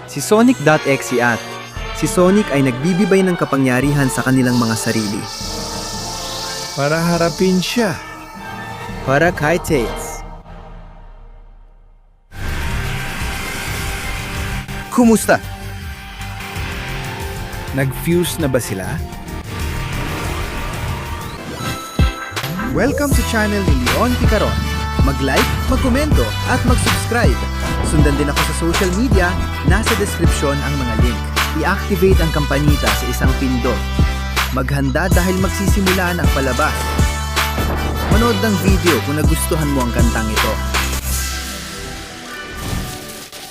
Si Sonic.exe at si Sonic ay nagbibigay ng kapangyarihan sa kanilang mga sarili. Para harapin siya. Para kay Tails. Kumusta? Nag-fuse na ba sila? Welcome sa channel ni Leon Picaron. Mag-like, mag-komento at mag-subscribe. Sundan din ako sa social media, nasa description ang mga link. I-activate ang kampanita sa isang pindot. Maghanda dahil magsisimula na ang palabas. Manood ng video kung nagustuhan mo ang kantang ito.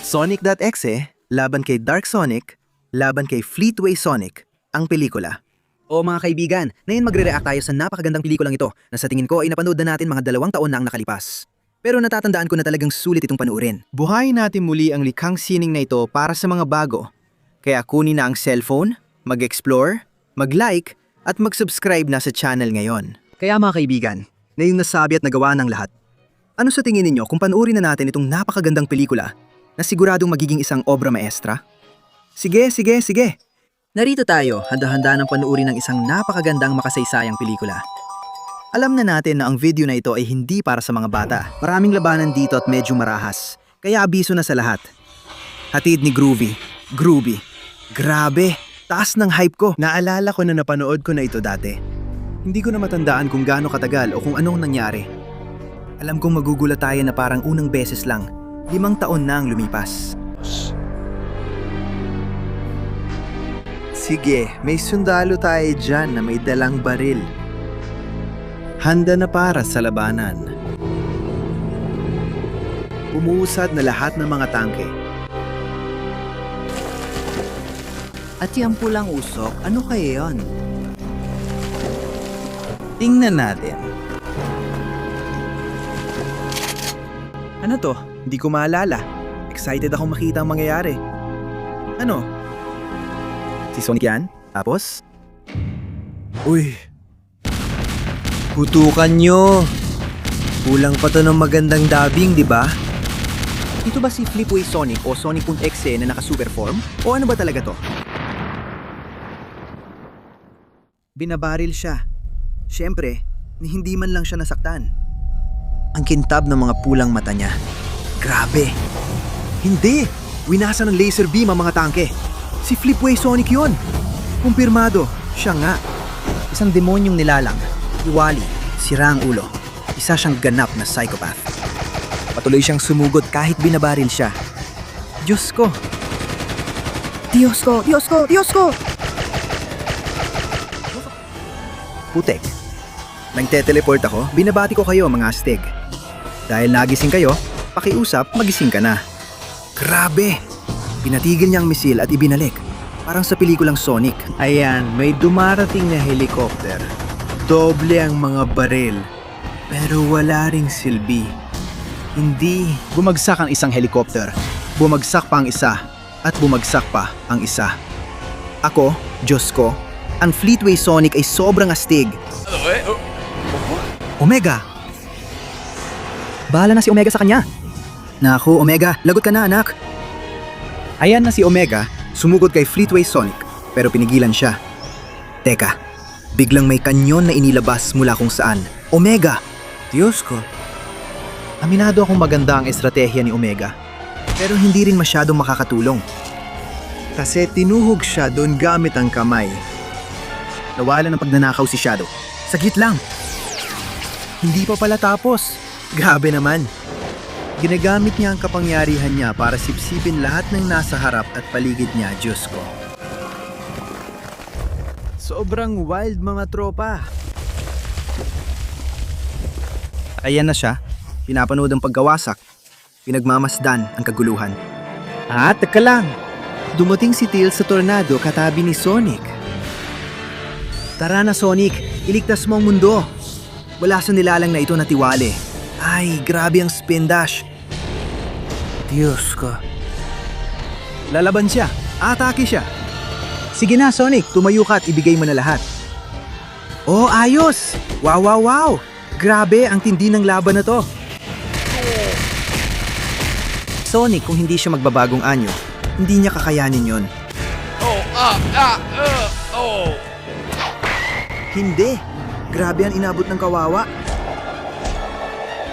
Sonic.exe, laban kay Dark Sonic, laban kay Fleetway Sonic, ang pelikula. O mga kaibigan, ngayon magre-react tayo sa napakagandang pelikulang ito na sa tingin ko ay napanood na natin mga 2 taon na ang nakalipas. Pero natatandaan ko na talagang sulit itong panuorin. Buhayin natin muli ang likhang sining na ito para sa mga bago. Kaya kunin na ang cellphone, mag-explore, mag-like, at mag-subscribe na sa channel ngayon. Kaya mga kaibigan, na yung nasabi at nagawa ng lahat. Ano sa tingin ninyo kung panuorin na natin itong napakagandang pelikula na siguradong magiging isang obra maestra? Sige. Narito tayo, handa-handa ng panuorin ng isang napakagandang makasaysayang pelikula. Alam na natin na ang video na ito ay hindi para sa mga bata. Maraming labanan dito at medyo marahas. Kaya abiso na sa lahat. Hatid ni Groovy. Grabe! Taas ng hype ko. Naalala ko na napanood ko na ito dati. Hindi ko na matandaan kung gaano katagal o kung anong nangyari. Alam kong magugulat tayo na parang unang beses lang. 5 taon na ang lumipas. Sige, may sundalo tayo dyan na may dalang baril. Handa na para sa labanan. Umuusad na lahat ng mga tangke. At yung pulang usok, ano kaya yon? Tingnan natin. Ano to? Hindi ko maalala. Excited akong makita ang mangyayari. Ano? Si Sonic yan? Tapos? Uy! Putukan nyo! Kulang pa to ng magandang dubbing, di ba? Ito ba si Flipway Sonic o Sonic.exe na naka-super form? O ano ba talaga to? Binabaril siya. Siyempre, hindi man lang siya nasaktan. Ang kintab ng mga pulang mata niya. Grabe! Hindi! Winasa ng laser beam ang mga tangke. Si Flipway Sonic yun! Kumpirmado, siya nga. Isang demonyong nilalang. Iwali, sira ang ulo. Isa siyang ganap na psychopath. Patuloy siyang sumugod kahit binabaril siya. Diyos ko! Diyos ko! Putek. Nang te-teleport ako, binabati ko kayo mga astig. Dahil nagising kayo, pakiusap, magising ka na. Grabe! Pinatigil niya ang misil at ibinalik. Parang sa pelikulang Sonic. Ayan, may dumarating na helicopter. Doble ang mga baril. Pero wala ring silbi. Hindi. Bumagsak ang isang helicopter. Bumagsak pa ang isa. At bumagsak pa ang isa. Ako, Diyos ko, ang Fleetway Sonic ay sobrang astig. Omega! Bahala na si Omega sa kanya. Naku, Omega, lagot ka na anak. Ayan na si Omega, sumugod kay Fleetway Sonic, pero pinigilan siya. Teka, biglang may kanyon na inilabas mula kung saan. Omega! Diyos ko. Aminado akong maganda ang estratehiya ni Omega, pero hindi rin masyadong makakatulong. Kasi tinuhog siya doon gamit ang kamay. Nawala ng pagnanakaw si Shadow. Saglit lang. Hindi pa pala tapos. Grabe naman. Ginagamit niya ang kapangyarihan niya para sipsipin lahat ng nasa harap at paligid niya, Diyos ko. Sobrang wild mga tropa. Ayan na siya. Pinapanood ang pagkawasak. Pinagmamasdan ang kaguluhan. Teka lang. Dumating si Tails sa tornado katabi ni Sonic. Tara na Sonic, iligtas mo ang mundo. Wala sa nilalang na ito na tiwali. Ay, grabe ang spin dash. Diyos ko. Lalaban siya. Atake siya. Sige na, Sonic. Tumayo ka at ibigay mo na lahat. Oh, ayos! Wow! Grabe, ang tindi ng laban na to. Sonic, kung hindi siya magbabagong anyo, Hindi niya kakayanin yon. Hindi. Grabe ang inabot ng kawawa.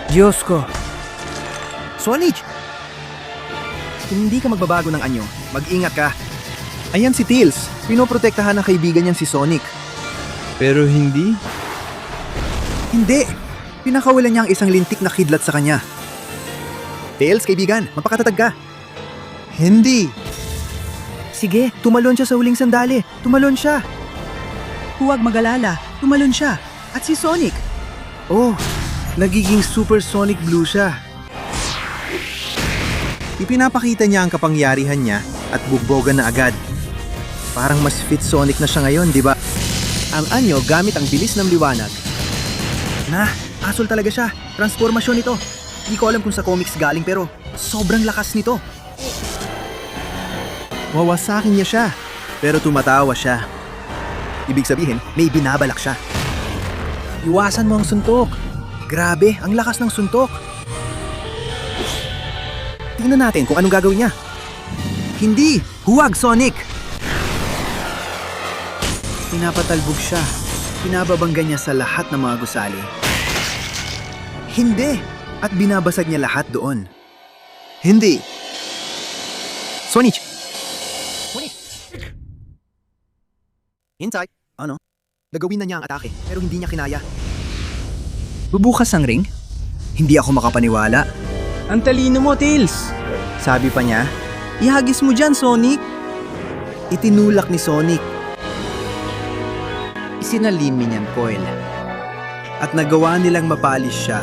Diyos ko. Sonic! Kung hindi ka magbabago ng anyo, mag-ingat ka. Ayan si Tails. Pinoprotektahan ng kaibigan niyan si Sonic. Pero hindi. Hindi! Pinakawalan niya ang isang lintik na kidlat sa kanya. Tails, kaibigan, mapakatatag ka. Hindi. Sige, tumalon siya sa huling sandali. Tumalon siya. Huwag mag-alala, tumalon siya. At si Sonic, Oh, nagiging supersonic blue siya. Ipinapakita niya ang kapangyarihan niya at bugbogan na agad. Parang mas fit Sonic na siya ngayon, di ba? Ang anyo gamit ang bilis ng liwanag. Asol talaga siya. Transformasyon ito. Hindi ko alam kung sa comics galing pero sobrang lakas nito. Wawasakin niya siya. Pero tumatawa siya. Ibig sabihin, may binabalak siya. Iwasan mo ang suntok. Grabe, ang lakas ng suntok. Tingnan natin kung anong gagawin niya. Hindi! Huwag, Sonic! Pinapatalbog siya. Pinababangga niya sa lahat ng mga gusali. Hindi! At binabasag niya lahat doon. Hindi! Sonic! Sonic! Hintay! Ano? Nagawin na niya ang atake pero hindi niya kinaya. bubukas ang ring? Hindi ako makapaniwala. Ang talino mo, Tails. Sabi pa niya, Ihagis mo dyan, Sonic. itinulak ni Sonic Isinalimi niyan, Coil. at nagawa nilang mapalis siya.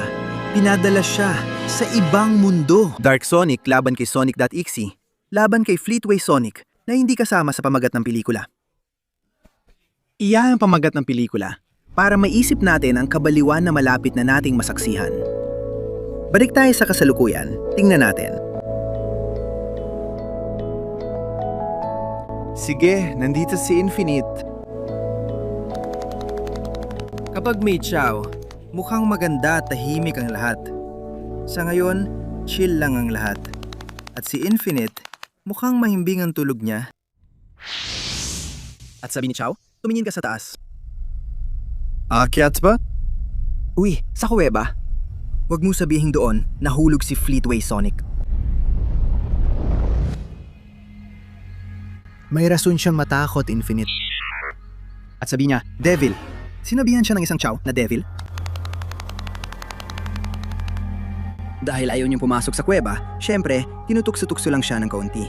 Pinadala siya sa ibang mundo. Dark Sonic laban kay Sonic.exe, laban kay Fleetway Sonic na hindi kasama sa pamagat ng pelikula. Iyan ang pamagat ng pelikula para maisip natin ang kabaliwan na malapit na nating masaksihan. Balik tayo sa kasalukuyan. Tingnan natin. Sige, nandito si Infinite. Kapag may Chow, mukhang maganda at tahimik ang lahat. Sa ngayon, chill lang ang lahat. At si Infinite, mukhang mahimbing ang tulog niya. At sabi ni Chow, tumingin ka sa taas. Aakyat ba? Uy, sa kuweba. Huwag mo sabihin doon, nahulog si Fleetway Sonic. May rason siyang matakot, Infinite. At sabi niya, Devil. Sinabihan siya ng isang Chow na Devil. Dahil ayaw niyang pumasok sa kuweba, syempre, tinutukso-tukso lang siya ng kaunti.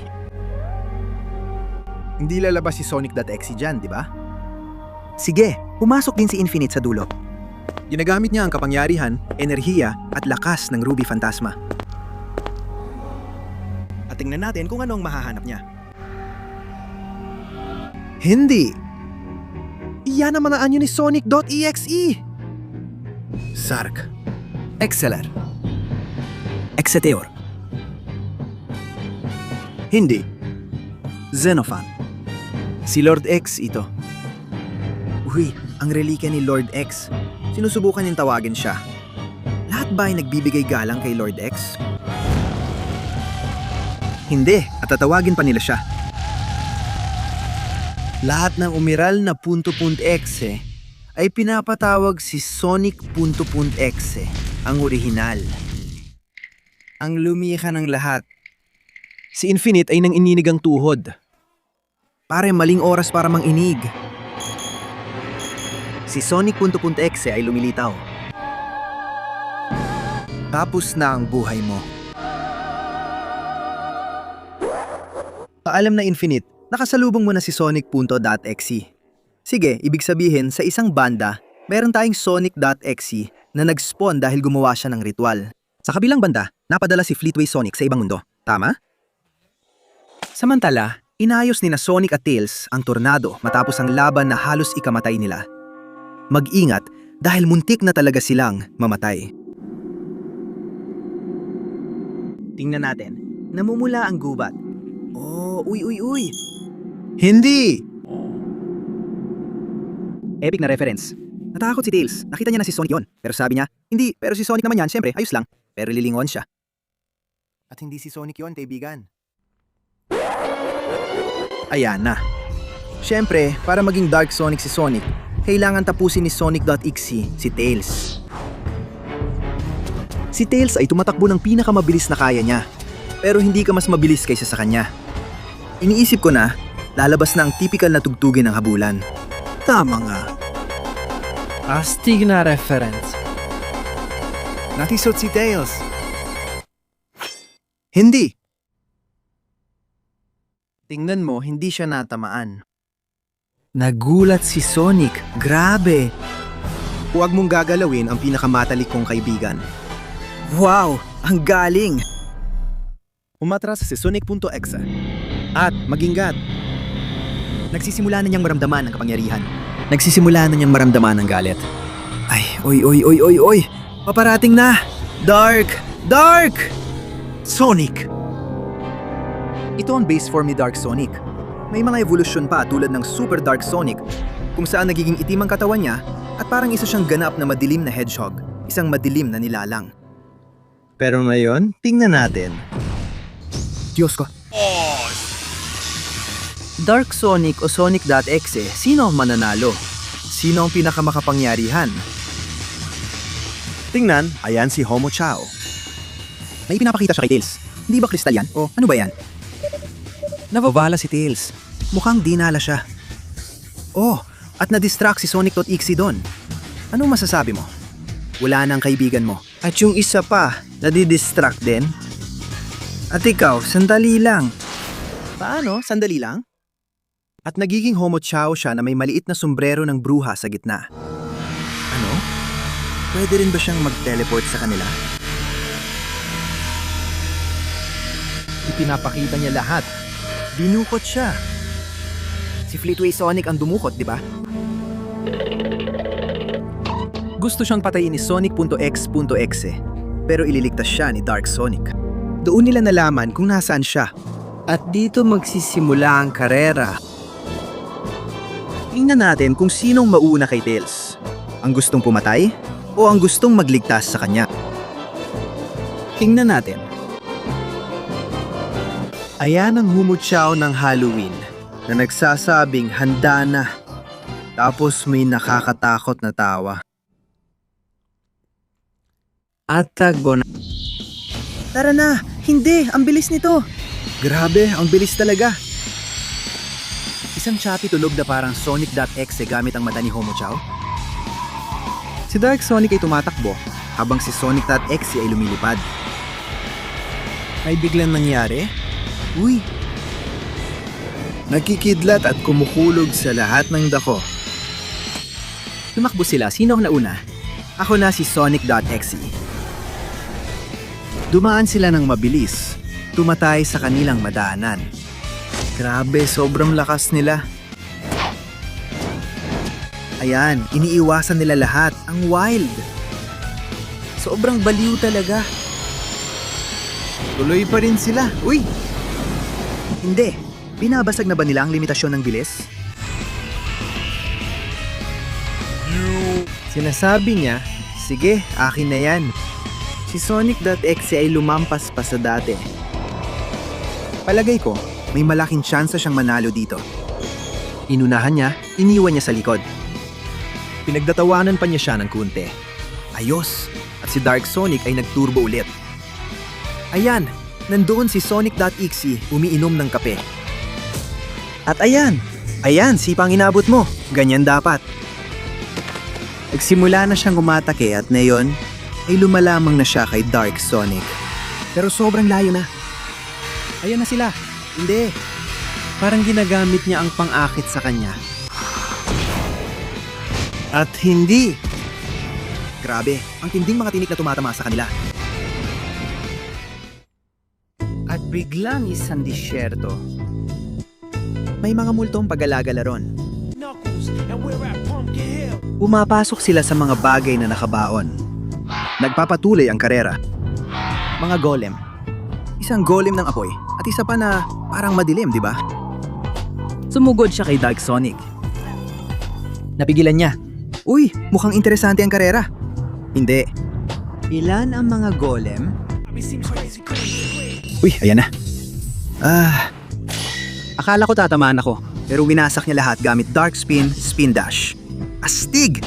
Hindi lalabas si Sonic.exe dyan, di ba? Sige, pumasok din si Infinite sa dulo. Ginagamit niya ang kapangyarihan, enerhiya at lakas ng Ruby Phantasma. At tingnan natin kung ano ang mahahanap niya. Hindi! Iyan naman ang anyo ni Sonic.exe! Sark. Exceler. Exeteor. Hindi. Xenophon. Si Lord X ito. Uy, ang relika ni Lord X. Sinusubukan niyang tawagin siya. Lahat ba ay nagbibigay galang kay Lord X? Hindi, at tatawagin pa nila siya. Lahat ng umiral na .exe ay pinapatawag si Sonic.exe, ang orihinal. Ang lumikha ng lahat. Si Infinite ay nang ininig ang tuhod. Pare, maling oras para manginig. Si Sonic.exe ay lumilitaw. Tapos na ang buhay mo. Paalam na Infinite, nakasalubong mo na si Sonic.exe. Sige, ibig sabihin sa isang banda, meron tayong Sonic.exe na nag-spawn dahil gumawa siya ng ritual. Sa kabilang banda, napadala si Fleetway Sonic sa ibang mundo. Tama? Samantala, inayos ni na Sonic at Tails ang tornado matapos ang laban na halos ikamatay nila. Mag-ingat dahil muntik na talaga silang mamatay. Tingnan natin. Namumula ang gubat. Oh, uy. Hindi! Epic na reference. Natakot si Tails. Nakita niya na si Sonic yon. Pero sabi niya, hindi, pero si Sonic naman yan, siyempre, ayos lang. Pero lilingon siya. At hindi si Sonic yon, kaibigan. Ayan na. Siyempre, para maging Dark Sonic si Sonic, kailangan tapusin ni Sonic.exe si Tails. Si Tails ay tumatakbo ng pinakamabilis na kaya niya, pero hindi ka mas mabilis kaysa sa kanya. Iniisip ko na, lalabas na ang typical na tugtugin ng habulan. Tama nga. Astig na reference. Natisot si Tails. Hindi. Tingnan mo, hindi siya natamaan. Nagulat si Sonic. Grabe. Huwag mong gagalawin ang pinakamatalik kong kaibigan. Wow! Ang galing! Umatras si Sonic.exe. At maginggat. Nagsisimula na niyang maramdaman ang kapangyarihan. Nagsisimula na niyang maramdaman ang galit. Ay, oy! Paparating na! Dark! Dark! Sonic! Ito ang base form ni Dark Sonic. May mga evolution pa tulad ng Super Dark Sonic, kung saan nagiging itim ang katawan niya at parang isa siyang ganap na madilim na hedgehog, isang madilim na nilalang. Pero ngayon, tingnan natin. Diyos ko. Dark Sonic o Sonic.exe, sino ang mananalo? Sino ang pinakamakapangyarihan? Tingnan, ayan si Homo Chao. May pinapakita siya kay Tails. Hindi ba kristal yan? O ano ba yan? Nababala si Tails. Mukhang dinala siya. Oh, at na-distract si Sonic.exe doon. Anong masasabi mo? Wala nang kaibigan mo. At yung isa pa, nadidistract din? At ikaw, sandali lang. Paano? Sandali lang? At nagiging Homo Chao siya na may maliit na sombrero ng bruha sa gitna. Ano? Pwede rin ba siyang mag-teleport sa kanila? Ipinapakita niya lahat. Dinukot siya. Si Fleetway Sonic ang dumukot, di ba? Gusto siyang patayin ni Sonic.x.exe, pero ililigtas siya ni Dark Sonic. Doon nila nalaman kung nasaan siya. At dito magsisimula ang karera. Tingnan natin kung sinong mauna kay Tails. Ang gustong pumatay o ang gustong magligtas sa kanya. Tingnan natin. Ayan ang humutsyaw ng Halloween na nagsasabing handa na. Tapos may nakakatakot na tawa. At tagbo na. Tara na! Hindi! Ang bilis nito! Grabe! Ang bilis talaga! Isang choppy tulog na parang Sonic.exe gamit ang mata ni Homo Chao. Si Dark Sonic ay tumatakbo habang si Sonic.exe ay lumilipad. Ay biglang nangyari? Uy! Nakikidlat at kumukulog sa lahat ng dako. Tumakbo sila. Sino ang nauna? Ako na si Sonic.exe. Dumaan sila ng mabilis. Tumatay sa kanilang madaanan. Grabe, sobrang lakas nila. Ayan, iniiwasan nila lahat. Ang wild. Sobrang baliw talaga. Tuloy pa rin sila. Uy! Hindi. Binabasag na ba nila ang limitasyon ng bilis? Sinasabi niya, sige, akin na yan. Si Sonic.exe ay lumampas pa sa dati. Palagay ko, may malaking tsansa siyang manalo dito. Inunahan niya, iniwan niya sa likod. Pinagdatawanan pa niya siya ng kunti. Ayos! At si Dark Sonic ay nagturbo ulit. Ayan! Nandoon si Sonic.exe umiinom ng kape. At ayan! Ayan, sipang inabot mo. Ganyan dapat. Nagsimula na siyang umatake at ngayon ay lumalamang na siya kay Dark Sonic. Pero sobrang layo na. Ayan na sila. Hindi. Parang ginagamit niya ang pang-akit sa kanya. At hindi. Grabe, ang tinding mga tinik na tumatama sa kanila. At biglang isang disyerto. May mga multong pag-alagala ron. Pumapasok sila sa mga bagay na nakabaon. Nagpapatuloy ang karera. Mga golem. Isang golem ng apoy at isa pa na parang madilim, di ba? Sumugod siya kay Dark Sonic. Napigilan niya. Uy, mukhang interesante ang karera. Hindi. Ilan ang mga golem? Uy, ayan na. Akala ko tatamaan ako, pero winasak niya lahat gamit Dark Spin, Spin Dash. Astig!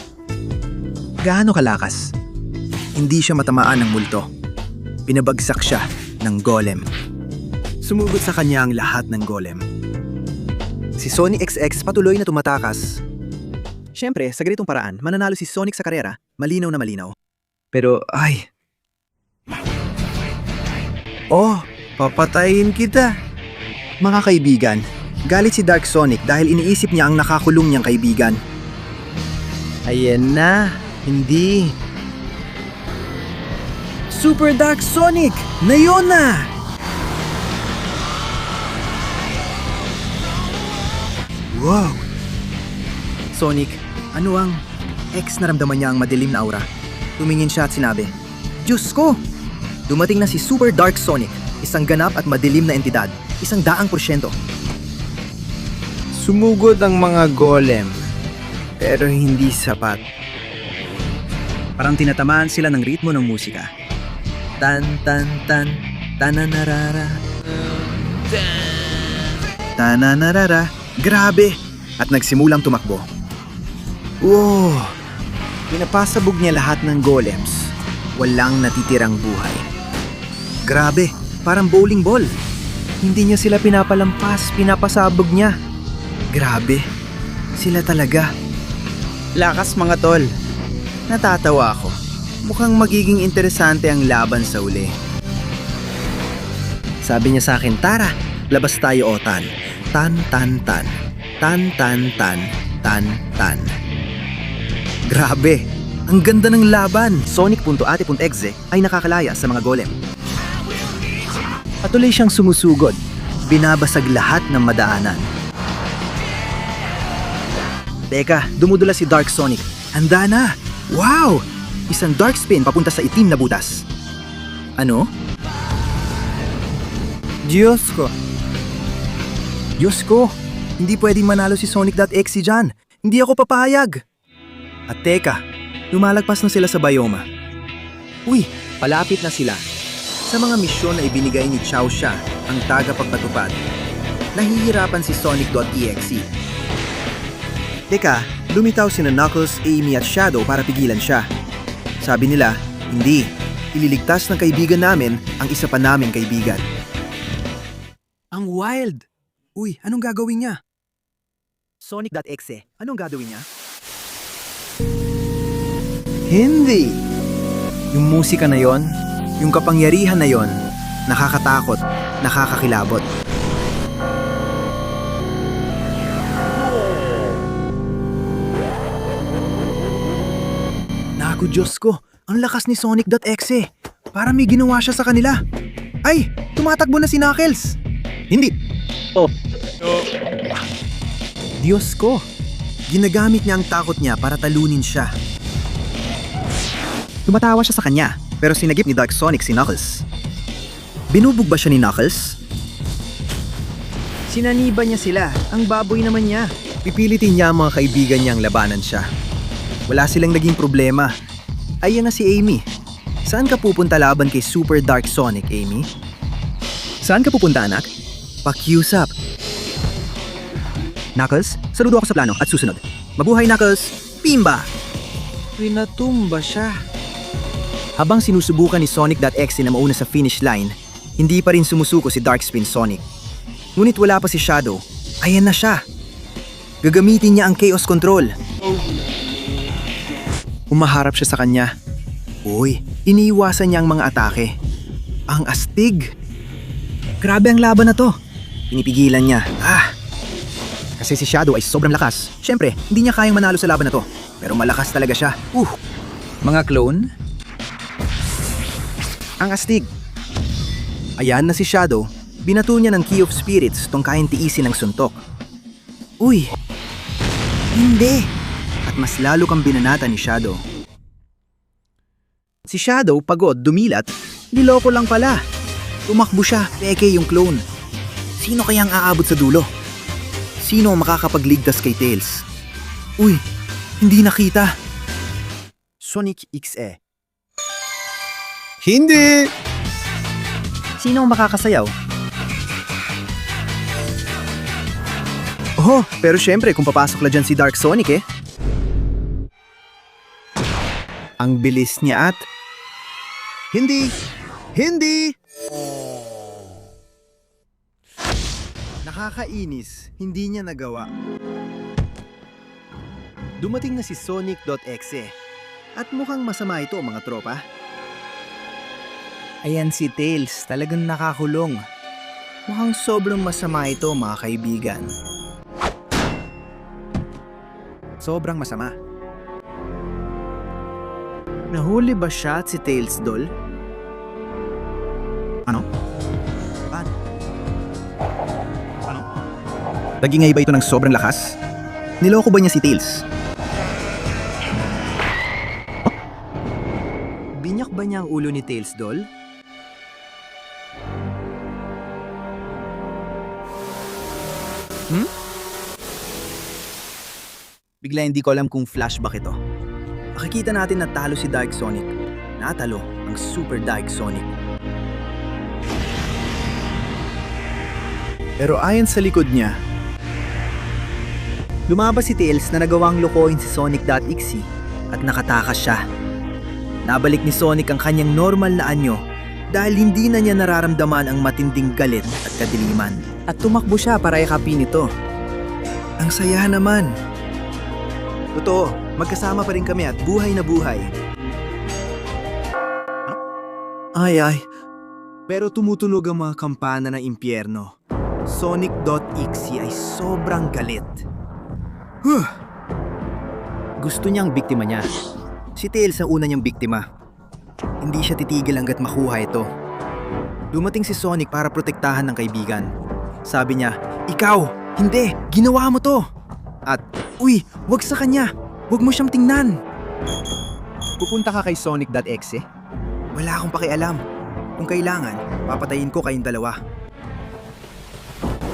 Gaano kalakas? Hindi siya matamaan ng multo. Pinabagsak siya ng golem. Sumugod sa kanya ang lahat ng golem. Si Sonic XX patuloy na tumatakas. Siyempre, sa ganitong paraan, mananalo si Sonic sa karera, malinaw na malinaw. Pero, ay... Oh, papatayin kita! Mga kaibigan, galit si Dark Sonic dahil iniisip niya ang nakakulong niyang kaibigan. Ayan na, hindi. Super Dark Sonic! Ngayon na! Wow! Sonic, ano ang... naramdaman niya ang madilim na aura. Tumingin siya at sinabi, Diyos ko! Dumating na si Super Dark Sonic, isang ganap at madilim na entidad, 100%. Sumugod ang mga golem, pero hindi sapat. Parang tinatamaan sila ng ritmo ng musika. Tan tan tan, tananarara. Tananarara. Grabe! At nagsimulang tumakbo. Wow! Pinapasabog niya lahat ng golems. Walang natitirang buhay. Grabe! Parang bowling ball. Hindi niya sila pinapalampas, pinapasabog niya. Grabe! Sila talaga. Lakas mga tol. Natatawa ako. Mukhang magiging interesante ang laban sa uli. Sabi niya sa akin, tara, labas tayo Otan. Tan tan tan. Tan tan tan. Tan tan. Grabe! Ang ganda ng laban! Sonic.ate.exe ay nakakalaya sa mga golem. Patuloy siyang sumusugod. Binabasag lahat ng madaanan. Teka, dumudula si Dark Sonic. Handa na! Wow! Isang dark spin papunta sa itim na butas. Ano? Diyos ko! Diyos ko! Hindi pwedeng manalo si Sonic.exe dyan. Hindi ako papayag. At teka, lumalagpas na sila sa bioma. Uy, palapit na sila. Sa mga misyon na ibinigay ni Chao Xia, ang tagapagpatupad, nahihirapan si Sonic.exe. Teka, lumitaw sina Knuckles, Amy at Shadow para pigilan siya. Sabi nila, hindi. Ililigtas ng kaibigan namin ang isa pa naming kaibigan. Ang wild! Uy, anong gagawin niya? Sonic.exe, anong gagawin niya? Hindi! Yung musika na yon, yung kapangyarihan na yon, nakakatakot, nakakakilabot. Naku Diyos ko, ang lakas ni Sonic.exe. Para may ginawa siya sa kanila. Ay, tumatakbo na si Knuckles. Hindi. Oh. Diyos ko, ginagamit niya ang takot niya para talunin siya. Tumatawa siya sa kanya, pero sinagip ni Dark Sonic si Knuckles. Binubog ba siya ni Knuckles? Sinaniba niya sila, ang baboy naman niya. Pipilitin niya ang mga kaibigan niyang labanan siya. Wala silang naging problema. Ayan na si Amy. Saan ka pupunta laban kay Super Dark Sonic, Amy? Saan ka pupunta, anak? Pakiusap. Knuckles, saludo ako sa plano at susunod. Mabuhay, Knuckles! Pimba! Pinatumba siya. Habang sinusubukan ni Sonic.exe na mauna sa finish line, hindi pa rin sumusuko si Dark Spin Sonic. Ngunit wala pa si Shadow. Ayan na siya. Gagamitin niya ang Chaos Control. Umaharap siya sa kanya. Uy, iniiwasan niya ang mga atake. Ang astig. Grabe ang laban na to. Pinipigilan niya. Kasi si Shadow ay sobrang lakas. Siyempre, hindi niya kayang manalo sa laban na to. Pero malakas talaga siya. Mga clone? Ang astig. Ayan na si Shadow. Binato niya ng Key of Spirits tong kayang tiisin ng suntok. Uy! Hindi! At mas lalo kang binanata ni Shadow. Si Shadow pagod, dumilat. Niloko lang pala. Tumakbo siya, peke yung clone. Sino kayang aabot sa dulo? Sino ang makakapagligtas kay Tails? Uy, hindi nakita. Sonic XE. Hindi! Sino ang makakasayaw? Oho, pero syempre kung papasok la dyan si Dark Sonic eh. Ang bilis niya at... Hindi! Hindi! Nakakainis, hindi niya nagawa. Dumating na si Sonic.exe at mukhang masama ito mga tropa. Ayan si Tails, talagang nakakulong. Mukhang sobrang masama ito mga kaibigan. Sobrang masama. Nahuli ba siya at si Tails doll? Ano? Paano? Ano? Nagingay ba ito ng sobrang lakas? Niloko ba niya si Tails? Binyak ba niya ang ulo ni Tails doll? Bigla hindi ko alam kung flashback ito. Makikita natin na talo si Dark Sonic. Natalo ang Super Dark Sonic. Pero ayon sa likod niya, lumabas si Tails na nagawang lokohin si Sonic.exe at nakatakas siya. Nabalik ni Sonic ang kanyang normal na anyo dahil hindi na niya nararamdaman ang matinding galit at kadiliman. At tumakbo siya para yakapin ito. Ang saya naman. Totoo, magkasama pa rin kami at buhay na buhay. Ay. Pero tumutunog ang mga kampana ng impyerno. Sonic.exe ay sobrang galit. Gusto niyang biktima niya. Si Tails ang una niyang biktima. Hindi siya titigil hanggat makuha ito. Dumating si Sonic para protektahan ng kaibigan. Sabi niya, "Ikaw! Hindi! Ginawa mo to!" At, "Uy! Wag sa kanya! Wag mo siyang tingnan!" Pupunta ka kay Sonic.exe? Wala akong pakialam. Kung kailangan, papatayin ko kayong dalawa.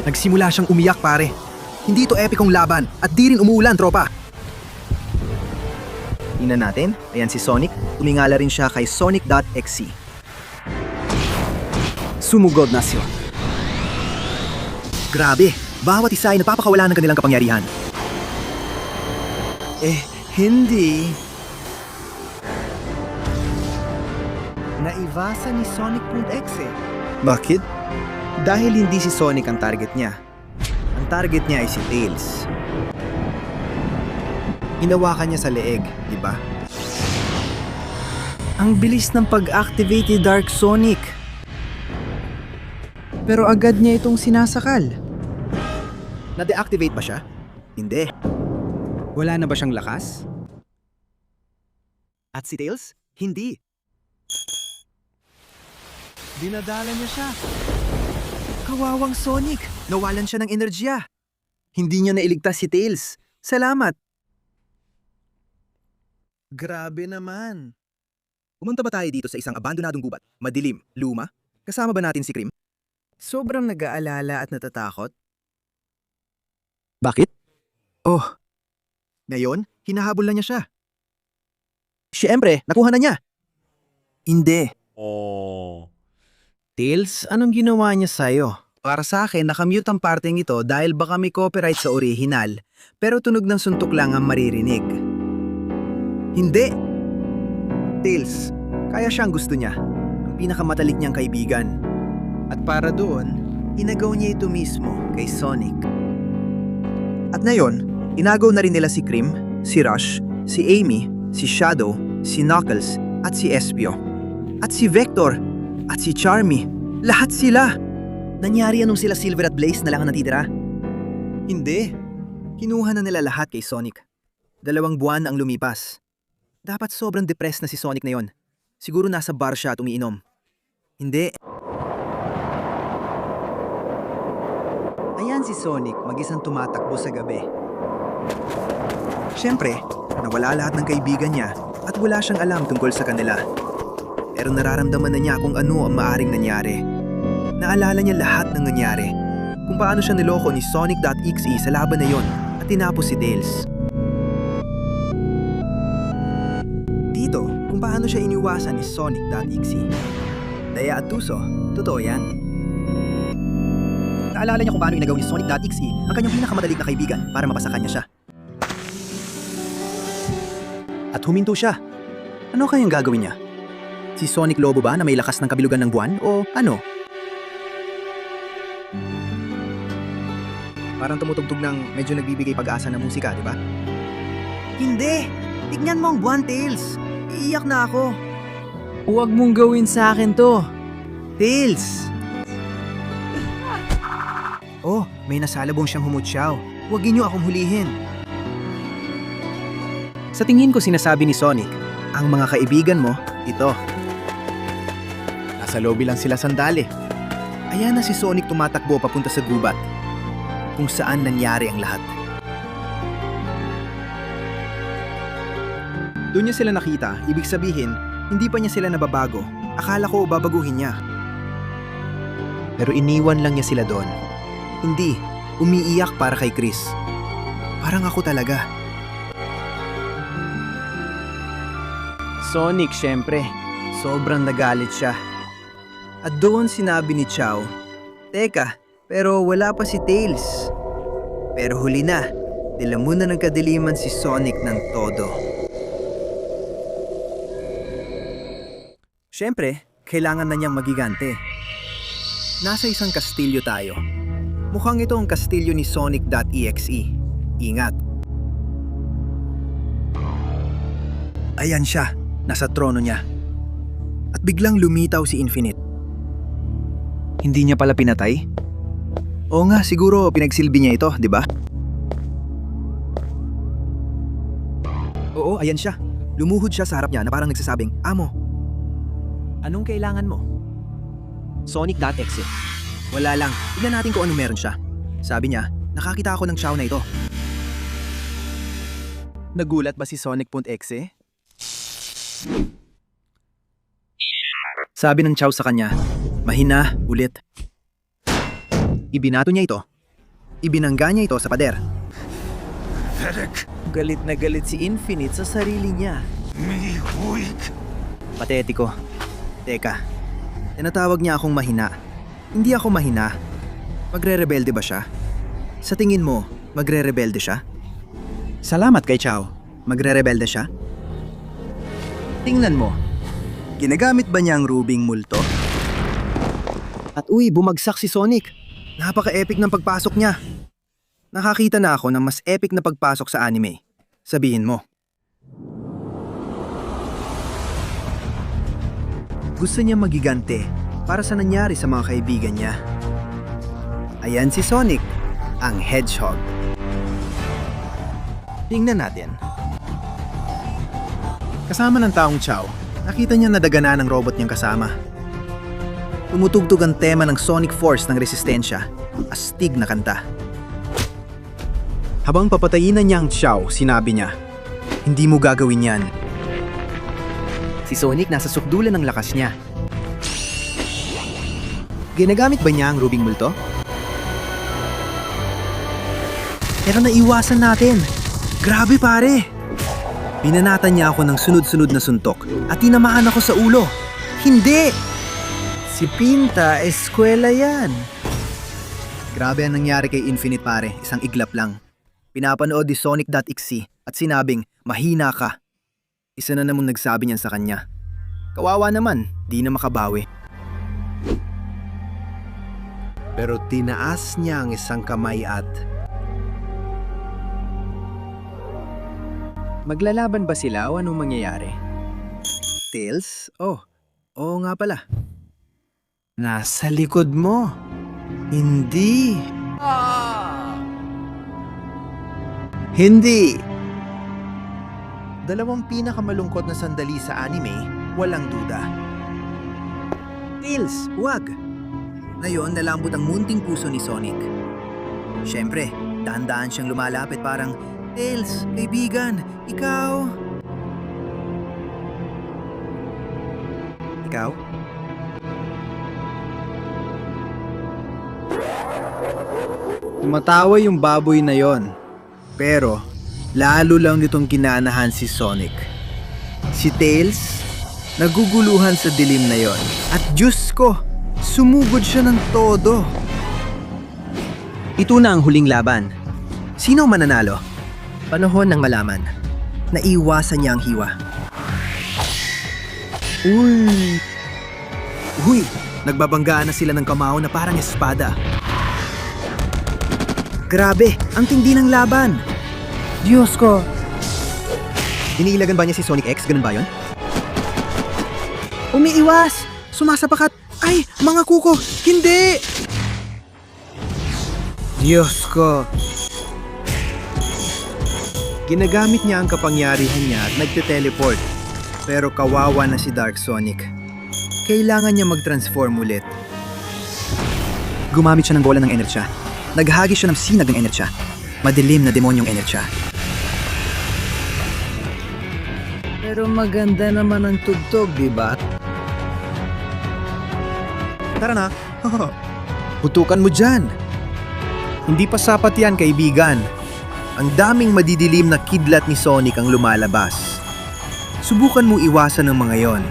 Nagsimula siyang umiyak pare. Hindi ito epikong laban at di rin umuulan tropa. Tingnan natin, ayan si Sonic. Tumingala rin siya kay Sonic.exe. Sumugod na siya. Grabe, bawat isa ay napapakawala ng kanilang kapangyarihan. Hindi. Naivasa ni Sonic.exe. Bakit? Dahil hindi si Sonic ang target niya. Ang target niya ay si Tails. Hinawakan niya sa leeg, di ba? Ang bilis ng pag-activate ni Dark Sonic. Pero agad niya itong sinasakal. Na-deactivate ba siya? Hindi. Wala na ba siyang lakas? At si Tails? Hindi. Dinadala niya siya. Kawawang Sonic! Nawalan siya ng enerhiya. Hindi niya nailigtas si Tails. Salamat! Grabe naman. Pumunta ba tayo dito sa isang abandonadong gubat? Madilim, luma? Kasama ba natin si Cream? Sobrang nag-aalala at natatakot. Bakit? Oh. Ngayon, hinahabol na niya siya. Siyempre, nakuha na niya. Hindi. Tails, anong ginawa niya sa'yo? Para sa akin, nakamute ang parteng ito dahil baka may copyright sa orihinal, pero tunog ng suntok lang ang maririnig. Hindi! Tails, kaya siyang gusto niya, ang pinakamatalik niyang kaibigan. At para doon, inagaw niya ito mismo kay Sonic. At ngayon, inagaw na rin nila si Cream, si Rush, si Amy, si Shadow, si Knuckles, at si Espio. At si Vector, at si Charmy. Lahat sila! Nangyari anong sila Silver at Blaze na lang ang natitira? Hindi. Kinuha na nila lahat kay Sonic. 2 buwan ang lumipas. Dapat sobrang depressed na si Sonic na yon. Siguro nasa bar siya at umiinom. Hindi. Ayan si Sonic mag-isang tumatakbo sa gabi. Siyempre, nawala lahat ng kaibigan niya at wala siyang alam tungkol sa kanila. Pero nararamdaman na niya kung ano ang maaring nangyari. Naalala niya lahat ng nangyari. Kung paano siya niloko ni Sonic.exe sa laban na yon at tinapos si Tails. Dito, kung paano siya iniwasan ni Sonic.exe. Daya at tuso, totoo yan. Naalala niya kung paano inagaw ni Sonic.exe ang kanyang pinakamadalig na kaibigan para mapasa kanya siya. At huminto siya. Ano kayang gagawin niya? Si Sonic Lobo ba na may lakas ng kabilugan ng buwan o ano? Parang tumutugtog ng medyo nagbibigay pag-asa na musika, di ba? Hindi! Tignan mo ang buwan, Tails! Iiyak na ako! Huwag mong gawin sa akin to. Tails! Oh, may nasalabong siyang humutsyaw. Huwag niyo akong hulihin. Sa tingin ko sinasabi ni Sonic, ang mga kaibigan mo, ito. Nasa lobby lang sila sandali. Ayan na si Sonic tumatakbo papunta sa gubat, kung saan nangyari ang lahat. Doon niya sila nakita, ibig sabihin, hindi pa niya sila nababago. Akala ko babaguhin niya. Pero iniwan lang niya sila doon. Hindi, umiiyak para kay Chris. Parang ako talaga. Sonic, syempre. Sobrang nagalit siya. At doon sinabi ni Chow, "Teka, pero wala pa si Tails." Pero huli na, nilamon na ng kadiliman si Sonic ng todo. Siyempre, kailangan na niyang magigante. Nasa isang kastilyo tayo. Mukhang ito ang kastilyo ni Sonic.exe. Ingat. Ayan siya, nasa trono niya. At biglang lumitaw si Infinite. Hindi niya pala pinatay? Oo nga, siguro pinagsilbi niya ito, di ba? Oo, ayan siya. Lumuhod siya sa harap niya na parang nagsasabing, "Amo, anong kailangan mo?" Sonic.exe. Wala lang. Tignan natin kung ano meron siya. Sabi niya, nakakita ako ng chow na ito. Nagulat ba si Sonic.exe? Sabi ng chow sa kanya, mahina, ulit. Ibinato niya ito. Ibinangga niya ito sa pader. Galit na galit si Infinite sa sarili niya. Patetiko. Teka, tinatawag niya akong mahina. Hindi ako mahina. Magre-rebelde ba siya? Sa tingin mo, magre-rebelde siya? Salamat kay Chow. Magre-rebelde siya? Tingnan mo. Ginagamit ba niya ang rubing multo? At uy, bumagsak si Sonic. Napaka-epic ng pagpasok niya. Nakakita na ako ng mas epic na pagpasok sa anime. Sabihin mo. Gusto niya magigante para sa nangyari sa mga kaibigan niya. Ayan si Sonic, ang Hedgehog. Tingnan natin. Kasama ng taong Chow, nakita niya nadagana ng robot niyang kasama. Tumutugtog ang tema ng Sonic Force ng resistensya, astig na kanta. Habang papatayin na niya ang Chow, sinabi niya, "Hindi mo gagawin yan." Si Sonic nasa sukdulan ng lakas niya. Ginagamit ba niya ang rubing multo? Pero naiwasan natin. Grabe pare! Binanatan niya ako ng sunod-sunod na suntok at tinamaan ako sa ulo. Hindi! Si Pinta, eskwela yan. Grabe ang nangyari kay Infinite pare, isang iglap lang. Pinapanood ni Sonic.exe at sinabing, mahina ka. Isa na namang nagsabi niyan sa kanya. Kawawa naman, di na makabawi. Pero tinaas niya ang isang kamay at... Maglalaban ba sila o anong mangyayari? Tails? Oh, oo nga pala. Nasa likod mo. Hindi. Hindi. Dalawang pinakamalungkot na sandali sa anime, walang duda. Tails, wag! Ngayon, nalambot ang munting puso ni Sonic. Siyempre, daan-daan siyang lumalapit parang, Tails, kaibigan, ikaw... Ikaw? Tumatawa yung baboy na yon. Pero, lalo lang nitong kinanahan si Sonic. Si Tails, naguguluhan sa dilim na yon. At Diyos ko, sumugod siya ng todo. Ito na ang huling laban. Sino ang mananalo? Panahon ng malaman. Naiwasan niya ang hiwa. Uy! Nagbabanggaan na sila ng kamao na parang espada. Grabe! Ang tindi ng laban! Diyos ko! Iniilagan ba niya si Sonic X? Ganun ba yun? Umiiwas! Sumasapakat! Ay! Mga kuko! Hindi! Diyos ko. Ginagamit niya ang kapangyarihan niya at nagte-teleport. Pero kawawa na si Dark Sonic. Kailangan niya mag-transform ulit. Gumamit siya ng bola ng enertsya. Naghagis siya ng sinag ng enertsya. Madilim na demonyong enertsya. Pero maganda naman ang tugtog, di ba? Tara na! Putukan mo dyan. Hindi pa sapat yan, kaibigan. Ang daming madidilim na kidlat ni Sonic ang lumalabas. Subukan mo iwasan ng mga yon.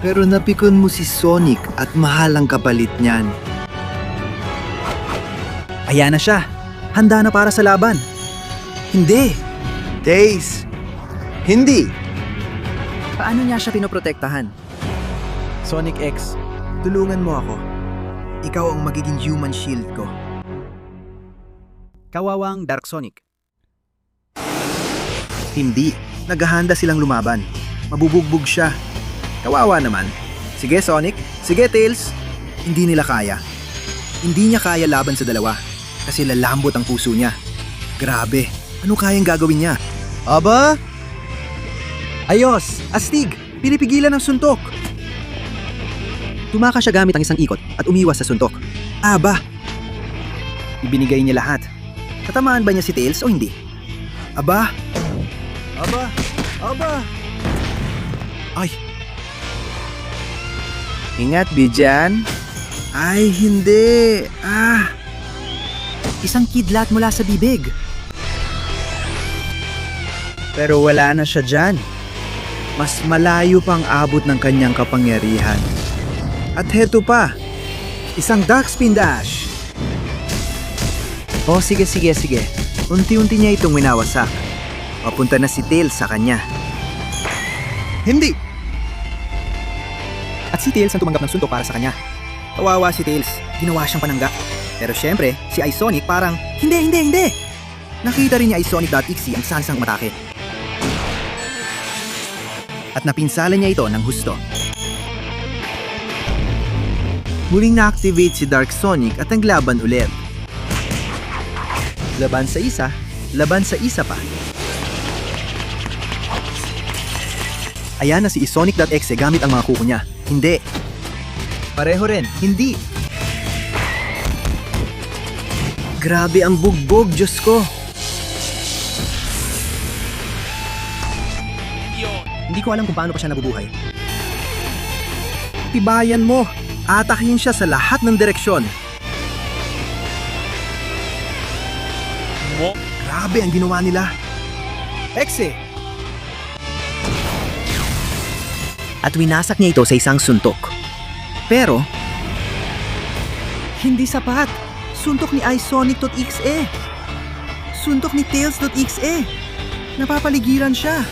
Pero napikon mo si Sonic at mahal ang kapalit niyan. Ayan na siya. Handa na para sa laban. Hindi! Tails! Hindi! Paano niya siya pinoprotektahan? Sonic X, tulungan mo ako. Ikaw ang magiging human shield ko. Kawawang Dark Sonic. Hindi. Naghahanda silang lumaban. Mabubugbog siya. Kawawa naman. Sige Sonic. Sige Tails. Hindi nila kaya. Hindi niya kaya laban sa dalawa. Kasi lalambot ang puso niya. Grabe. Ano kayang gagawin niya? Aba? Ayos! Astig! Pinipigilan ang suntok! Tumakas siya gamit ang isang ikot at umiwas sa suntok. Aba! Ibinigay niya lahat. Tatamaan ba niya si Tails o hindi? Aba! Aba! Aba! Ay! Ingat, Bijan. Ay, hindi! Ah! Isang kidlat mula sa bibig. Pero wala na siya dyan. Mas malayo pang abot ng kanyang kapangyarihan. At heto pa, Isang Dark Spin Dash. Oh, sige. Unti-unti niya itong winawasak. Papunta na si Tails sa kanya. Hindi! At si Tails ang tumanggap ng suntok para sa kanya. Kawawa si Tails. Ginawa siyang panangga. Pero syempre, si iSonic parang, hindi! Nakita rin niya iSonic.exe ang sansang umatake. At napinsala niya ito ng husto. muling na-activate si Dark Sonic at naglaban ulit. Laban sa isa pa. Ayan na si iSonic.exe gamit ang mga kuko niya. Hindi. Pareho rin. Hindi. Grabe ang bugbog, Diyos ko. Hindi ko alam kung paano pa siya nabubuhay. Tibayan mo. Atakin siya sa lahat ng direksyon. Grabe ang ginawa nila. Exe! At winasak niya ito sa isang suntok. Pero, hindi sapat. Suntok ni iSonic.exe. Suntok ni Tails.exe. Napapaligiran siya.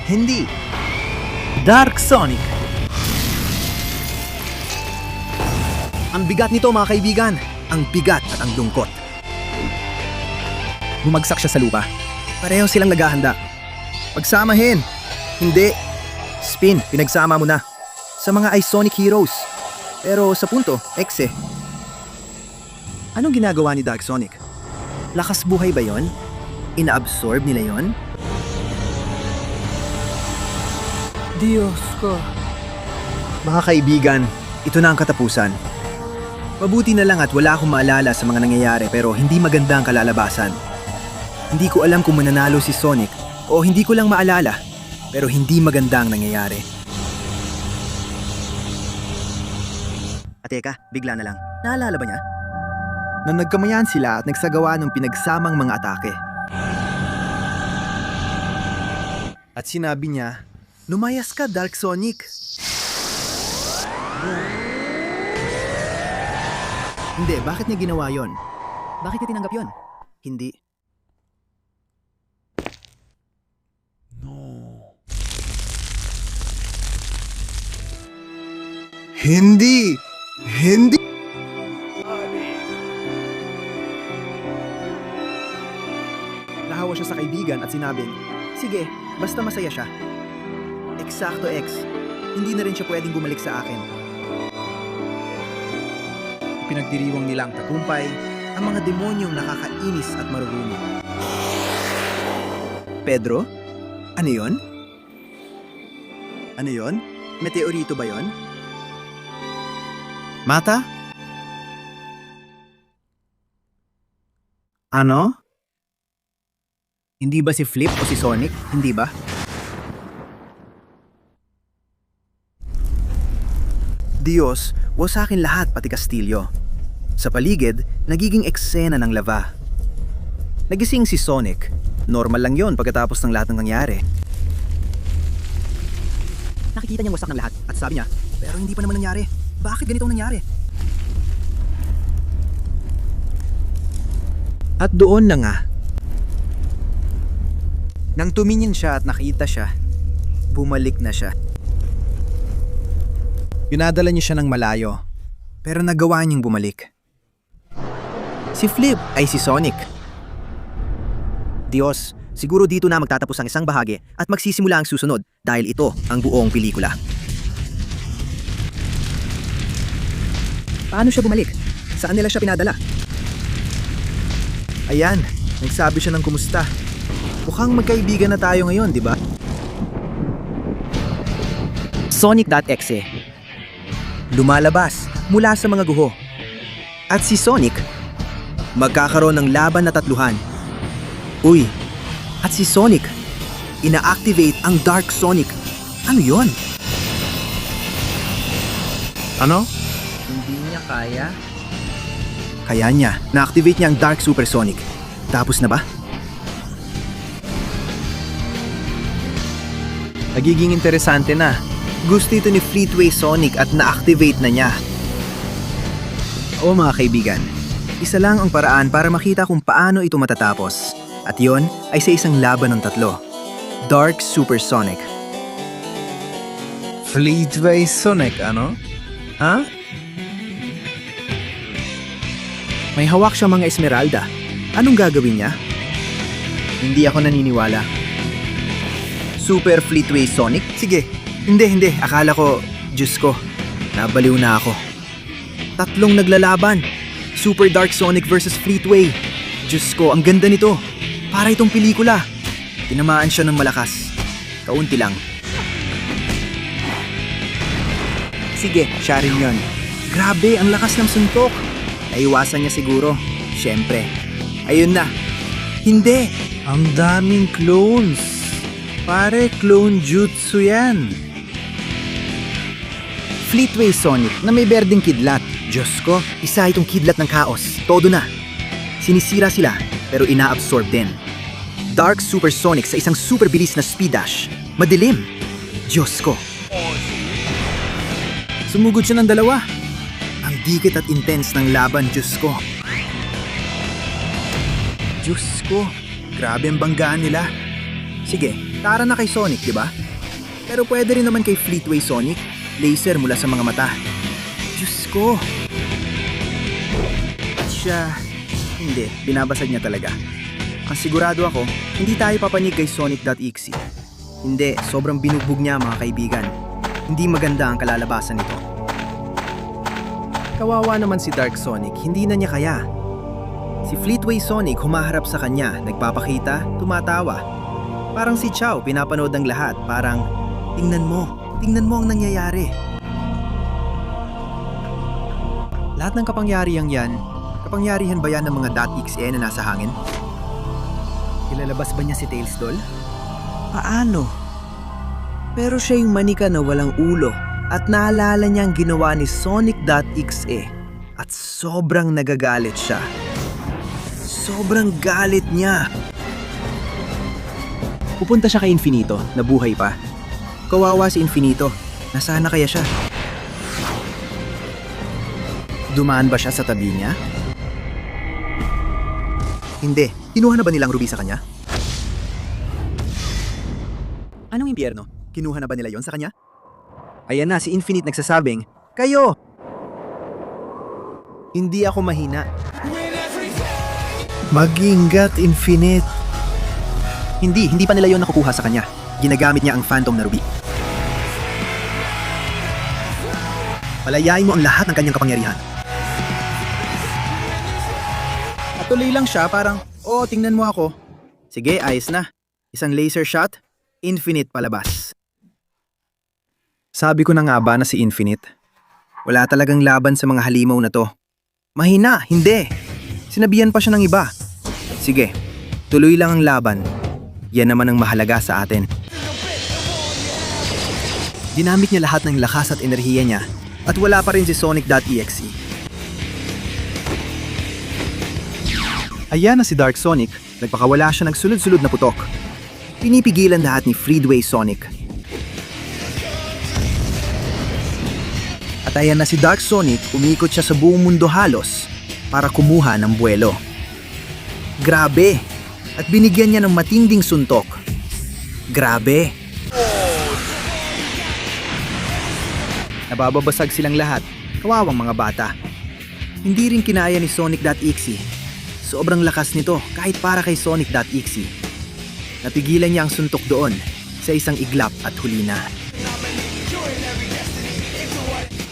Hindi. Dark Sonic. Ang bigat nito mga kaibigan. Ang bigat at ang lungkot. Bumagsak siya sa lupa. Pareho silang naghahanda. Pagsamahin. Hindi. Spin, pinagsama mo na. Sa mga iSonic heroes. Pero sa punto, Exe. Anong ginagawa ni Dark Sonic? Lakas buhay ba yon? Inaabsorb nila yon? Diyos ko. Mga kaibigan, ito na ang katapusan. Mabuti na lang at wala akong maalala sa mga nangyayari pero hindi maganda ang kalalabasan. Hindi ko alam kung mananalo si Sonic o hindi ko lang maalala pero hindi maganda ang nangyayari. At teka, bigla na lang. Naalala ba niya? Na nagkamayan sila at nagsagawa ng pinagsamang mga atake. At sinabi niya, lumayas ka, Dark Sonic. Hindi, bakit niya ginawa yon? Bakit niya tinanggap yon? Hindi. Hindi! Hindi! Nahawa siya sa kaibigan at sinabing, sige, basta masaya siya. Eksakto X, hindi na rin siya pwedeng bumalik sa akin. Pinagdiriwang nila ang tagumpay, ang mga demonyong nakakainis at marurumi. Pedro? Ano yon? Ano yon? Meteorito ba yon? Mata? Ano? Hindi ba si Flip o si Sonic? Hindi ba? Diyos, wasakin lahat pati Kastilyo. Sa paligid, nagiging eksena ng lava. Nagising si Sonic. Normal lang yon pagkatapos ng lahat ng nangyari. Nakikita niyang wasak ng lahat at sabi niya, pero hindi pa naman nangyari. Bakit ganito ang nangyari? At doon na nga. Nang tumingin siya at nakita siya, bumalik na siya. Pinadala niya siya ng malayo, pero nagawa niyang bumalik. Si Flip ay si Sonic. Diyos, siguro dito na magtatapos ang isang bahagi at magsisimula ang susunod dahil ito ang buong pelikula. Paano siya bumalik? Saan nila siya pinadala? Ayan, nagsabi siya ng kumusta. Mukhang magkaibigan na tayo ngayon, di ba? Sonic.exe lumalabas mula sa mga guho. At si Sonic, magkakaroon ng laban na tatluhan. Uy, at si Sonic, ina-activate ang Dark Sonic. Ano yon? Ano? Hindi niya kaya? Kaya niya. Na-activate niya ang Dark Supersonic. Tapos na ba? Nagiging interesante na. Gusto ito ni Fleetway Sonic at na-activate na niya. Oo mga kaibigan, isa lang ang paraan para makita kung paano ito matatapos. At yon ay sa isang laban ng tatlo. Dark Supersonic. Fleetway Sonic, ano? Ha? May hawak siya mga Esmeralda. Anong gagawin niya? Hindi ako naniniwala. Super Fleetway Sonic? Sige. Hindi. Akala ko, Diyos ko, nabaliw na ako. Tatlong naglalaban. Super Dark Sonic versus Fleetway. Diyos ko, ang ganda nito. Para itong pelikula. Tinamaan siya ng malakas. Kaunti lang. Sige, siya rin yun. Grabe, ang lakas ng suntok. Naiwasan niya siguro. Siyempre. Ayun na. Hindi. Ang daming clones. Pare, clone jutsu yan. Fleetway Sonic na may berdeng kidlat. Diyos ko, isa itong kidlat ng kaos. Todo na. Sinisira sila, pero ina-absorb din. Dark Supersonic sa isang super bilis na speed dash. Madilim. Diyos ko. Sumugod siya ng dalawa. Ang dikit at intense ng laban, Diyos ko. Diyos ko, grabe ang banggaan nila. Sige, tara na kay Sonic, di ba? Pero pwede rin naman kay Fleetway Sonic. Laser mula sa mga mata. Diyos ko. At siya, hindi, binabasag niya talaga. Ang sigurado ako, hindi tayo papanig kay Sonic.exe. Hindi, sobrang binugbog niya mga kaibigan. Hindi maganda ang kalalabasan nito. Kawawa naman si Dark Sonic, hindi na niya kaya. Si Fleetway Sonic humaharap sa kanya, nagpapakita, tumatawa. Parang si Chow, pinapanood ng lahat, parang, tingnan mo ang nangyayari. Lahat ng kapangyarihang yan, kapangyarihan ba yan ng mga .exe na nasa hangin? Ilalabas ba niya si Tails doll? Paano? Pero siya yung manika na walang ulo at naalala niya ang ginawa ni Sonic.exe at sobrang nagagalit siya. Sobrang galit niya. Pupunta siya kay Infinito na buhay pa. Kawawa si Infinito. Nasaan na kaya siya? Dumaan ba siya sa tabi niya? Hindi. Kinuha na ba nilang ruby sa kanya? Anong impyerno? Kinuha na ba nila yon sa kanya? Ayan na, si Infinite nagsasabing, kayo! Hindi ako mahina. Mag-ingat, Infinite. Hindi pa nila yon nakukuha sa kanya. Ginagamit niya ang Phantom na ruby. Palayain mo ang lahat ng kanyang kapangyarihan. At tuloy lang siya, parang, tingnan mo ako. Sige, ayos na. Isang laser shot, Infinite palabas. Sabi ko na nga ba na si Infinite? Wala talagang laban sa mga halimaw na to. Mahina, hindi. Sinabihan pa siya ng iba. Sige, tuloy lang ang laban. Yan naman ang mahalaga sa atin. Dinamit niya lahat ng lakas at enerhiya niya at wala pa rin si Sonic.exe. Ayan na si Dark Sonic, nagpakawala siya ng sunod-sunod na putok. Pinipigilan lahat ni Freeway Sonic. At ayan na si Dark Sonic, umikot siya sa buong mundo halos para kumuha ng buwelo. Grabe! At binigyan niya ng matinding suntok. Grabe! Nabababasag silang lahat, kawawang mga bata. Hindi rin kinaya ni Sonic.exe. Sobrang lakas nito kahit para kay Sonic.exe. Napigilan niya ang suntok doon sa isang iglap at huli na.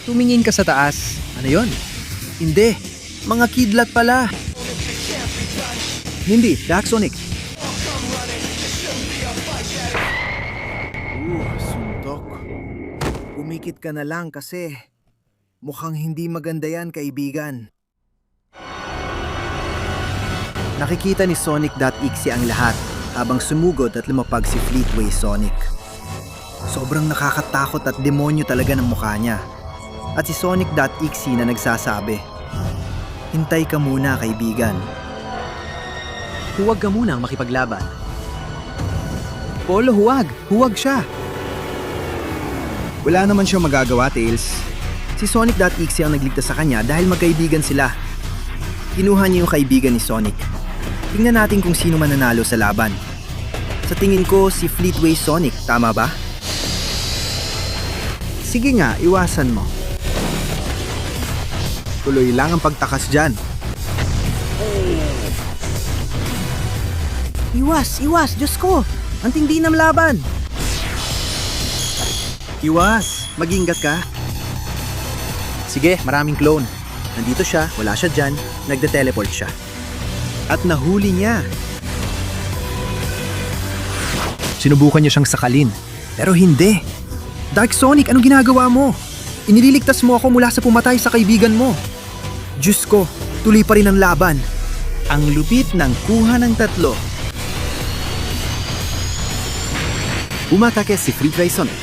Tumingin ka sa taas. Ano yon? Hindi. Mga kidlat pala. Hindi, Dark Sonic. Suntok. Umikit ka na lang kasi mukhang hindi maganda yan, kaibigan. Nakikita ni Sonic.exe ang lahat habang sumugod at lumapag si Fleetway Sonic. Sobrang nakakatakot at demonyo talaga ng mukha niya. At si Sonic.exe na nagsasabi, hintay ka muna, kaibigan. Huwag ka munang makipaglaban. Polo, huwag! Huwag siya! Wala naman siyang magagawa, Tails. Si Sonic.exe ang nagligtas sa kanya dahil magkaibigan sila. Kinuha niya yung kaibigan ni Sonic. Tingnan natin kung sino mananalo sa laban. Sa tingin ko, si Fleetway Sonic, tama ba? Sige nga, iwasan mo. Tuloy lang ang pagtakas dyan. Iwas! Diyos ko! Ang tindi ng laban! Iwas! Mag-ingat ka. Sige, maraming clone. Nandito siya, wala siya dyan, nagde-teleport siya. At nahuli niya. Sinubukan niya siyang sakalin. Pero hindi. Dark Sonic, anong ginagawa mo? Inililigtas mo ako mula sa pumatay sa kaibigan mo. Diyos ko, tuloy pa rin ang laban. Ang lupit ng kuha ng tatlo. Umatake si Fleetway Sonic.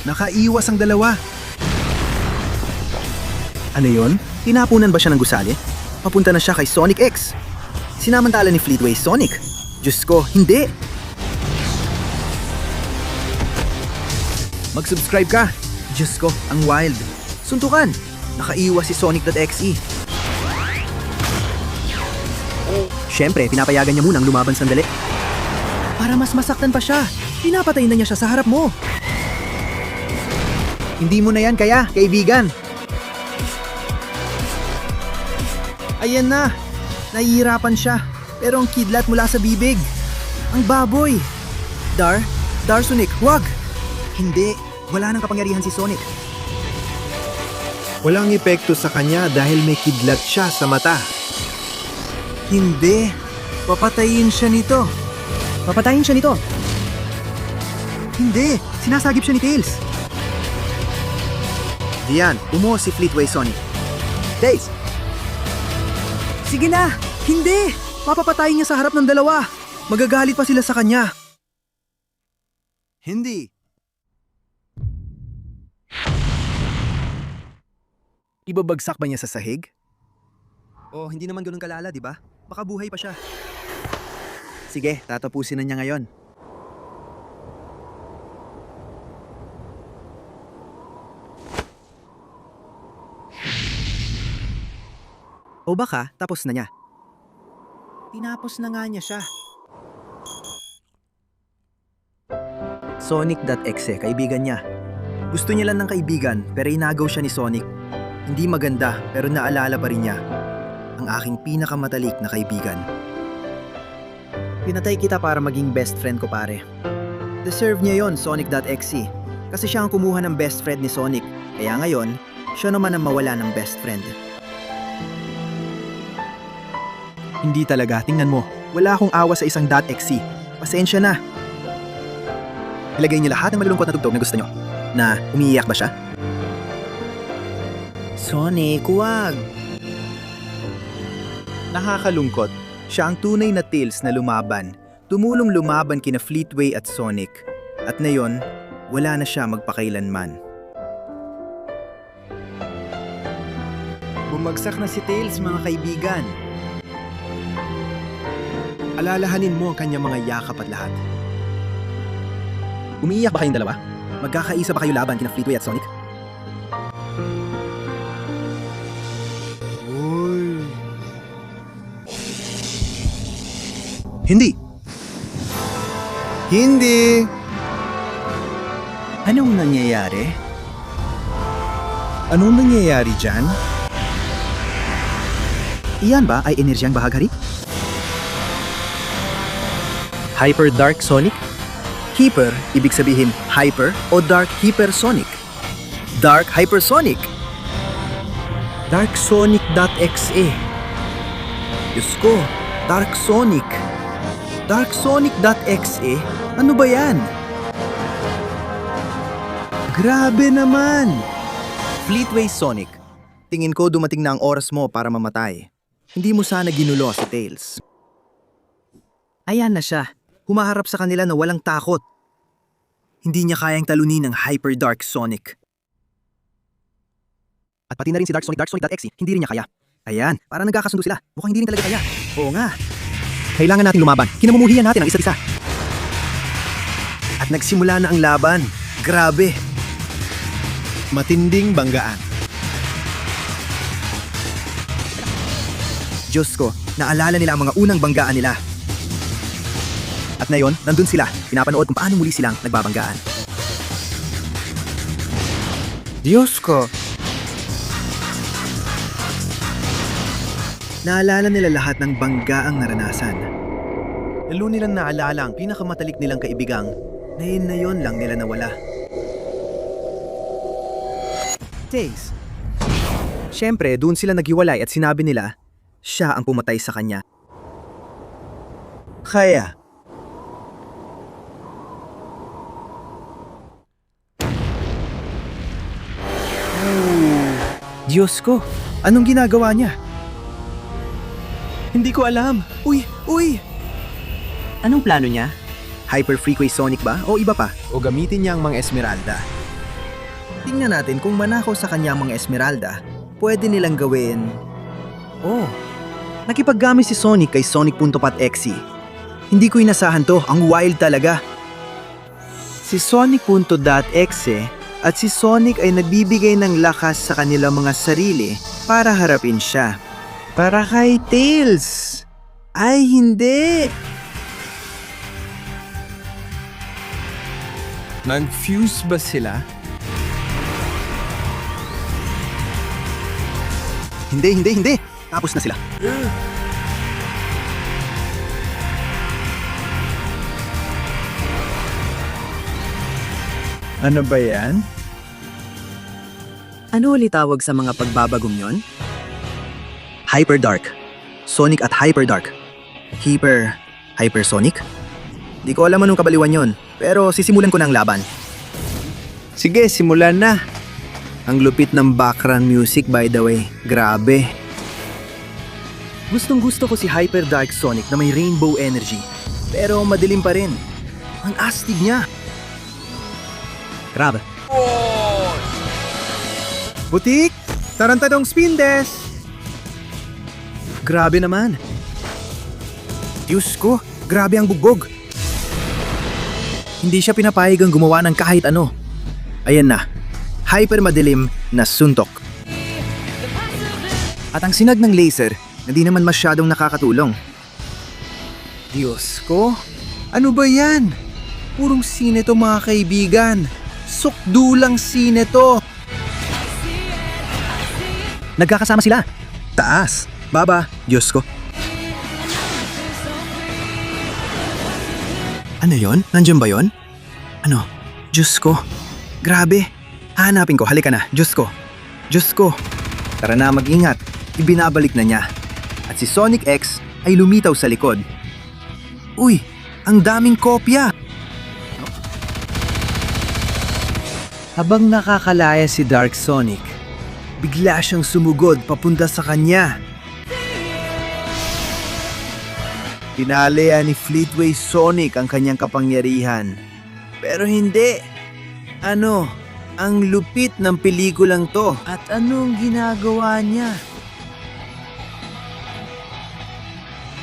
Nakaiwas ang dalawa. Ano yon? Tinapunan ba siya ng gusali? Papunta na siya kay Sonic X. Sinamantala ni Fleetway Sonic. Diyos ko, hindi! Mag-subscribe ka! Diyos ko, ang wild. Suntukan! Nakaiwas si Sonic.exe. Siyempre, pinapayagan niya munang lumaban sandali. Para mas masaktan pa siya. Pinapatay na niya siya sa harap mo. Hindi mo na yan kaya, kaibigan. Ayan na. Nahihirapan siya. Pero ang kidlat mula sa bibig. Ang baboy. Dar Sonic, wag! Hindi. Wala nang kapangyarihan si Sonic. Walang epekto sa kanya dahil may kidlat siya sa mata. Hindi. Papatayin siya nito. Papatayin siya nito. Hindi. Sinasagip siya ni Tails. Diyan, si Fleetway Sonic. Tails! Sige na! Hindi! Papapatayin niya sa harap ng dalawa. Magagalit pa sila sa kanya. Hindi. Ibabagsak ba niya sa sahig? Oh, hindi naman ganun kalala, di ba? Baka buhay pa siya. Sige, tatapusin na niya ngayon. O baka tapos na niya. Tinapos na nga niya siya. Sonic.exe, kaibigan niya. Gusto niya lang ng kaibigan pero inagaw siya ni Sonic. Hindi maganda pero naalala pa rin niya. Ang aking pinakamatalik na kaibigan. Pinatay kita para maging best friend ko, pare. Deserve niya yon, Sonic.exe. Kasi siya ang kumuha ng best friend ni Sonic. Kaya ngayon, siya naman ang mawala ng best friend. Hindi talaga, tingnan mo. Wala akong awa sa isang .exe. Pasensya na. Ilagay niyo lahat ng malulungkot na tugtog na gusto niyo. Na umiiyak ba siya? Sonic, huwag! Nakakalungkot. Siya ang tunay na Tails na lumaban. Tumulong lumaban kina Fleetway at Sonic. At ngayon, wala na siya magpakailanman. Bumagsak na si Tails, mga kaibigan. Alalahanin mo ang kanyang mga yakap at lahat. Umiiyak ba kayong dalawa? Magkakaisa ba kayo laban kina Fleetway at Sonic? Hindi! Hindi! Anong nangyayari? Anong nangyayari dyan? Iyan ba ay enerhiyang bahaghari? Hyper Dark Sonic? Hyper, ibig sabihin hyper o dark hypersonic? Dark hypersonic! DarkSonic.exe. Diyos ko, Dark Sonic! DarkSonic.exe? Ano ba yan? Grabe naman! Fleetway Sonic, tingin ko dumating na ang oras mo para mamatay. Hindi mo sana ginulo si Tails. Ayan na siya. Humaharap sa kanila na walang takot. Hindi niya kayang talunin ng Hyper Dark Sonic. At pati na rin si DarkSonic.exe, hindi rin niya kaya. Ayan, parang nagkakasundo sila. Mukhang hindi rin talaga kaya. Oo nga. Kailangan natin lumaban. Kinamumuhian natin ang isa't isa. At nagsimula na ang laban. Grabe. Matinding banggaan. Diyos ko, naalala nila ang mga unang banggaan nila. At ngayon, nandun sila. Pinapanood kung paano muli silang nagbabanggaan. Diyos ko. Naalala nila lahat ng banggaang naranasan. Lalo nilang naalala ang pinakamatalik nilang kaibigang na yun lang nila nawala. Tails. Siyempre, doon sila naghiwalay at sinabi nila, siya ang pumatay sa kanya. Kaya, Diyos ko, anong ginagawa niya? Hindi ko alam. Uy! Anong plano niya? Hyper Freeway Sonic ba o iba pa? O gamitin niya ang mga Esmeralda. Tingnan natin kung manakaw sa kanya ang mga Esmeralda, pwede nilang gawin... Oh, nakipaggamit si Sonic kay Sonic.exe. Hindi ko inasahan to, ang wild talaga. Si Sonic.exe at si Sonic ay nagbibigay ng lakas sa kanilang mga sarili para harapin siya. Para kay Tails! Ay, hindi! Nag-fuse ba sila? Hindi! Tapos na sila. Ano ba yan? Ano ulit tawag sa mga pagbabagong yon? Hyper Dark. Sonic at Hyper Dark. Hypersonic? Di ko alam anong kabaliwan yon, pero sisimulan ko na ang laban. Sige, simulan na. Ang lupit ng background music, by the way. Grabe. Gustong gusto ko si Hyper Dark Sonic na may rainbow energy. Pero madilim pa rin. Ang astig niya. Grabe. Butik! Tarantadong Spindes! Grabe naman. Diyos ko, grabe ang bugbog. Hindi siya pinapayag ang gumawa ng kahit ano. Ayan na, hyper madilim na suntok. At ang sinag ng laser na di naman masyadong nakakatulong. Diyos ko, ano ba yan? Purong sine to mga kaibigan. Sukdulang sine to. Nagkakasama sila. Taas, baba, Diyos ko. Ano yon? Nandiyan ba yon? Ano? Diyos ko. Grabe. Hanapin ko, halika na. Diyos ko. Diyos ko. Tara na, mag-ingat. Ibinabalik na niya. At si Sonic X ay lumitaw sa likod. Uy, ang daming kopya. Habang nakakalaya si Dark Sonic, bigla siyang sumugod papunta sa kanya. Pinalaya ni Fleetway Sonic ang kanyang kapangyarihan. Pero hindi. Ano? Ang lupit ng pelikulang to. At anong ginagawa niya?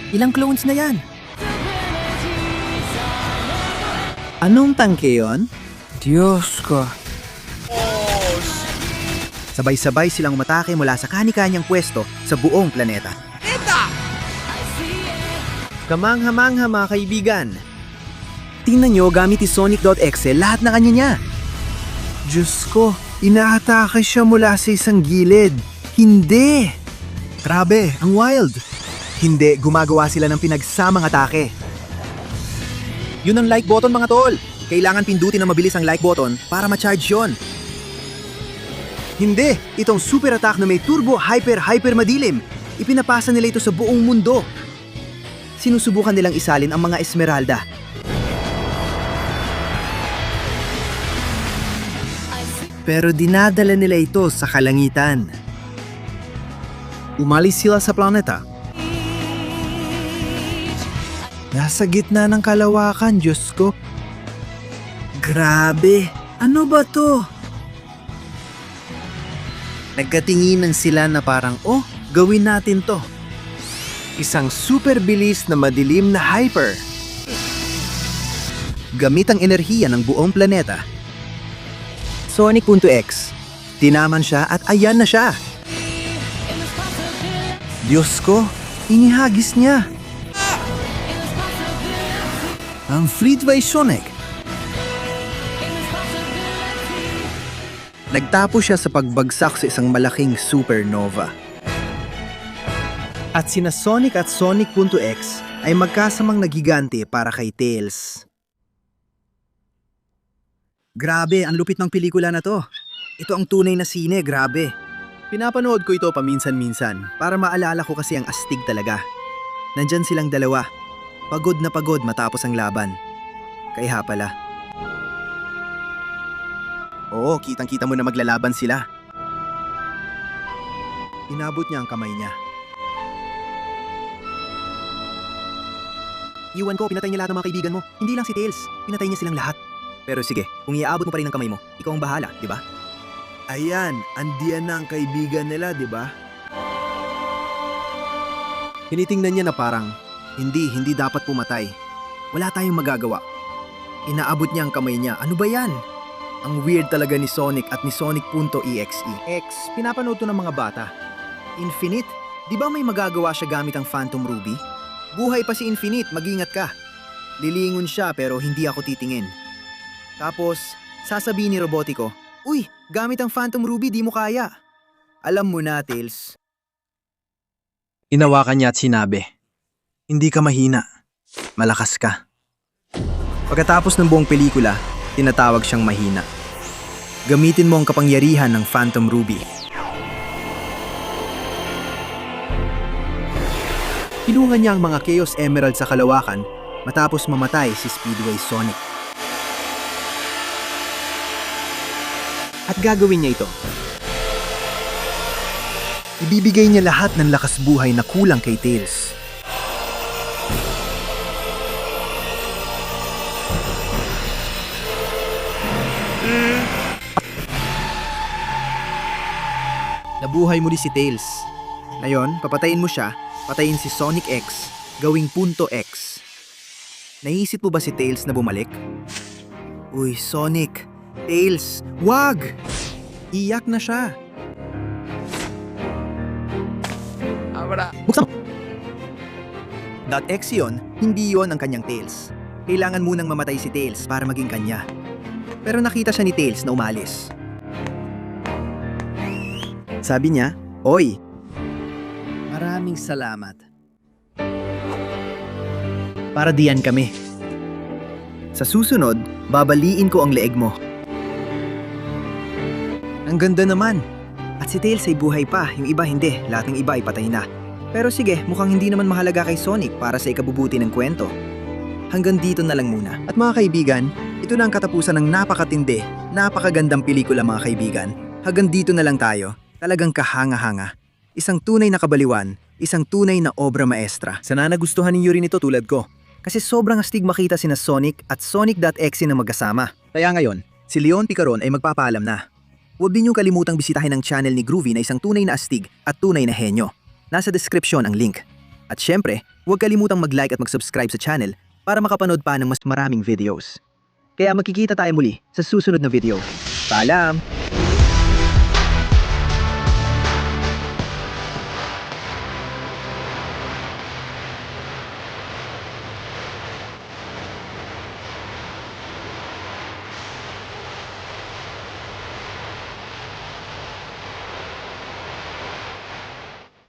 Ilang clones na yan? Anong tangke yon? Diyos ko. Sabay-sabay silang umatake mula sa kani-kanyang pwesto sa buong planeta. Kamangha-mangha mga kaibigan. Tingnan nyo gamit ni Sonic.exe lahat na kanya niya. Diyos ko, inaatake siya mula sa isang gilid. Hindi! Grabe, ang wild. Hindi, gumagawa sila ng pinagsamang atake. Yun ang like button mga tol. Kailangan pindutin na mabilis ang like button para ma-charge yun. Hindi, itong super attack na may turbo hyper madilim. Ipinapasa nila ito sa buong mundo. Sinusubukan nilang isalin ang mga Esmeralda. Pero dinadala nila ito sa kalangitan. Umalis sila sa planeta. Nasa gitna ng kalawakan, Diyos ko. Grabe, ano ba to? Nagkatinginan sila na parang, oh, gawin natin to. Isang super bilis na madilim na hyper. Gamit ang enerhiya ng buong planeta. Sonic.exe. Tinaman siya at ayan na siya. Diyos ko, inihagis niya. Ang Fleetway Sonic. Nagtapo siya sa pagbagsak sa isang malaking supernova. At sina Sonic at Sonic.exe ay magkasamang nagigante para kay Tails. Grabe, ang lupit ng pelikula na to. Ito ang tunay na sine, grabe. Pinapanood ko ito paminsan-minsan para maalala ko kasi ang astig talaga. Nandyan silang dalawa. Pagod na pagod matapos ang laban. Kaya pala. Oo, kitang-kita mo na maglalaban sila. Inabot niya ang kamay niya. Iwan ko, pinatay niya lahat ng mga kaibigan mo. Hindi lang si Tails, pinatay niya silang lahat. Pero sige, kung iaabot mo pa rin ang kamay mo, ikaw ang bahala, di ba? Ayan, andiyan na ang kaibigan nila, di ba? Tinitingnan niya na parang, hindi dapat pumatay. Wala tayong magagawa. Inaabot niya ang kamay niya. Ano ba yan? Ang weird talaga ni Sonic at ni Sonic.exe. Pinapanood to ng mga bata. Infinite? Di ba may magagawa siya gamit ang Phantom Ruby? Buhay pa si Infinite, mag-ingat ka. Lilingon siya pero hindi ako titingin. Tapos, sasabihin ni Robotico, uy, gamit ang Phantom Ruby di mo kaya. Alam mo na, Tails. Inawakan niya at sinabi, hindi ka mahina. Malakas ka. Pagkatapos ng buong pelikula, tinatawag siyang mahina. Gamitin mo ang kapangyarihan ng Phantom Ruby. Kilungan niya ang mga Chaos Emerald sa kalawakan matapos mamatay si Speedway Sonic. At gagawin niya ito. Ibibigay niya lahat ng lakas buhay na kulang kay Tails. Nabuhay muli si Tails. Ngayon, papatayin mo siya, patayin si Sonic X, gawing punto X. Naisip mo ba si Tails na bumalik? Uy, Sonic! Tails! Wag! Iyak na siya. Buksan mo! .exe yun, hindi yon ang kanyang Tails. Kailangan munang mamatay si Tails para maging kanya. Pero nakita siya ni Tails na umalis. Sabi niya, "Oy, maraming salamat. Para diyan kami. Sa susunod, babaliin ko ang leeg mo." Ang ganda naman. At si Tails ay buhay pa, yung iba hindi, lahat ng iba ay patay na. Pero sige, mukhang hindi naman mahalaga kay Sonic para sa ikabubuti ng kwento. Hanggang dito na lang muna. At mga kaibigan, ito na ang katapusan ng napakatindi, napakagandang pelikula mga kaibigan. Hanggang dito na lang tayo. Talagang kahanga-hanga. Isang tunay na kabaliwan, isang tunay na obra maestra. Sana nagustuhan ninyo rin ito tulad ko. Kasi sobrang astig makita sina Sonic at Sonic.exe na magkasama. Kaya ngayon, si Leon Picaron ay magpapaalam na. Huwag din niyong kalimutang bisitahin ang channel ni Groovy na isang tunay na astig at tunay na henyo. Nasa description ang link. At syempre, huwag kalimutang mag-like at mag-subscribe sa channel para makapanood pa ng mas maraming videos. Kaya magkikita tayo muli sa susunod na video. Paalam!